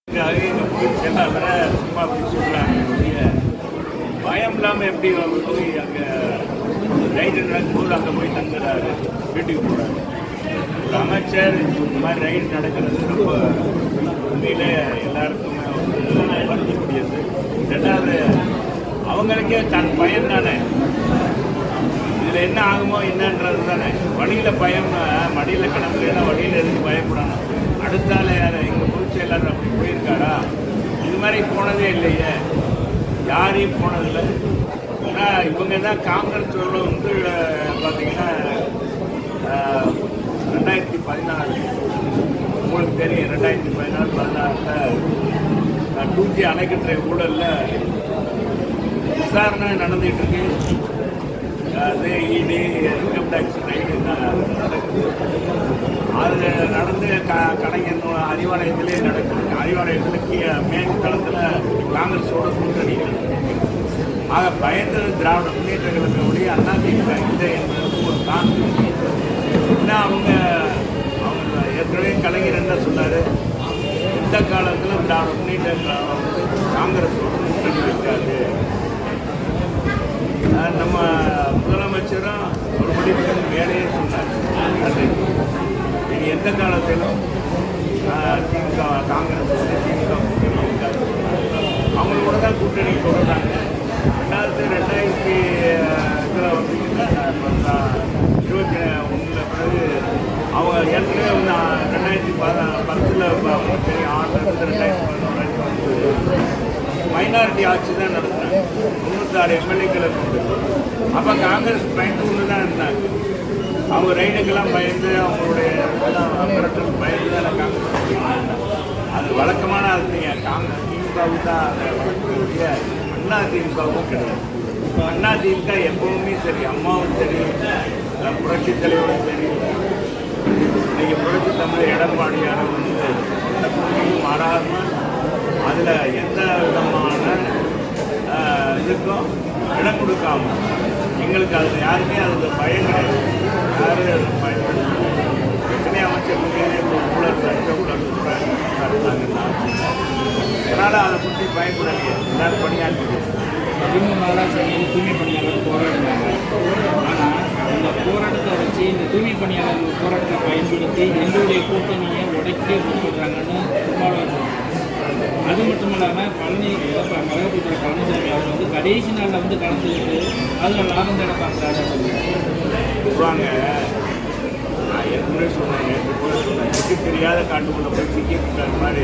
சும்மா அப்படி சொல்கிறாங்க. பயம் இல்லாமல் எப்படி அவர் போய் அங்கே ரைடு நடக்கும்போது அங்கே போய் தங்குறாரு, வீட்டுக்கு போகிறாரு. ஒரு அமைச்சர் இந்த மாதிரி ரைடு நடக்கிறது ரொம்ப உண்மையிலே எல்லாருக்குமே வருத்தக்கூடியது. ரெண்டாவது அவங்களுக்கே தன் பயம் தானே, இதில் என்ன ஆகுமோ என்னன்றது தானே. வழியில் பயம், மடியில் கிடந்துலாம் வழியில் எதுக்கு பயப்படணும். அடுத்தால எங்கள் பொதுச் செயலாளர் அப்படி போயிருக்காரா? இது மாதிரி போனதே இல்லையே, யாரையும் போனதில்லை. ஆனால் இவங்க தான் காங்கிரஸ் வந்து பார்த்தீங்கன்னா 2014 உங்களுக்கு தெரியும், 2014-16 2G அணைக்கட்டுற ஊழலில் விசாரணை நடந்துகிட்டு இருக்கு. அது இடி இன்கம் டேக்ஸ் ரைடு நடக்குது. அதில் நடந்து கலைஞர் அறிவாலயத்திலே நடக்குது. அறிவாலயத்தில் மேற்கு தளத்தில் காங்கிரஸோட கூட்டணி. ஆக பயந்தது திராவிட முன்னேற்ற கழகத்துடைய அதிமுக இல்லை என்பதற்கு ஒரு காரணம். இன்னும் அவங்க ஏற்கனவே கலைஞர் என்ன சொன்னார், எந்த காலத்தில் திராவிட முன்னேற்ற கழகம் வந்து காங்கிரஸோட கூட்டணி வைக்காது. நம்ம முதலமைச்சரும் ஒரு படிப்பு மேலேயே சொன்னார், அது இனி எந்த காலத்திலும் திமுக காங்கிரஸ் திமுக கூட்டணி இருக்காது. அவங்களோட தான் கூட்டணி தொடர்றாங்க. 2000 இதில் வந்தீங்கன்னா 2021 பிறகு அவங்க ஏற்கனவே 2010 அவங்களுக்கு தெரியும், 2011 வந்து மைனாரிட்டி ஆட்சி தான் நடத்தினாங்க. 96 எம்எல்ஏக்களை கொண்டு. அப்போ காங்கிரஸ் பயந்து கொண்டு தான் இருந்தாங்க. அவங்க ரைடுக்கெல்லாம் பயந்து, அவங்களுடைய மிரட்டல் பயந்து தான் காங்கிரஸ். அது வழக்கமான ஆளுங்க. காங்கிரஸ் திமுகவும் தான் அதை வழக்கக்கூடிய அதிமுகவும் கிடையாது. அதிமுக எப்பவுமே சரி, அம்மாவும் சரி, புரட்சி தலைவரும் சரி, இன்னைக்கு புரட்சி தமிழர் எடப்பாடியார் வந்து எந்த கொள்கையும் மாறாமல் அதில் எந்த விதமான இதுக்கும் இடம் கொடுக்காம எங்களுக்கு அதில் யாருமே அதில் பயம் கிடையாது. யாரும் அதில் பயன்படுத்த எத்தனை அமைச்சர் ஊழல் லட்ச ஊழல் இருந்தாங்கன்னா அதனால் அதை பற்றி பயப்படலையே. எல்லாரும் பணியாற்றி தூய்மை பணியாளர் போராடினாங்க. ஆனால் இந்த போராட்டத்தை வச்சு இந்த தூய்மை பணியாளர்கள் போராட்டத்தை பயன்படுத்தி எங்களுடைய கூட்டணியை உடைக்க முற்படுறாங்கன்னு திருமாவளவன். அது மட்டும் இல்லாமல் கழகத்துறை பழனிசாமி அவர் வந்து கடைசி நாளில் வந்து கலந்துக்கிட்டு அதில் லாபம் தேட பார்க்குறாங்க சொல்லுவாங்க. நான் ஏற்கனவே சொன்னேன், நேற்று கூட சொன்னேன், தெரியாத காட்டுக்குள்ள போய் சிக்கிட்டு மாதிரி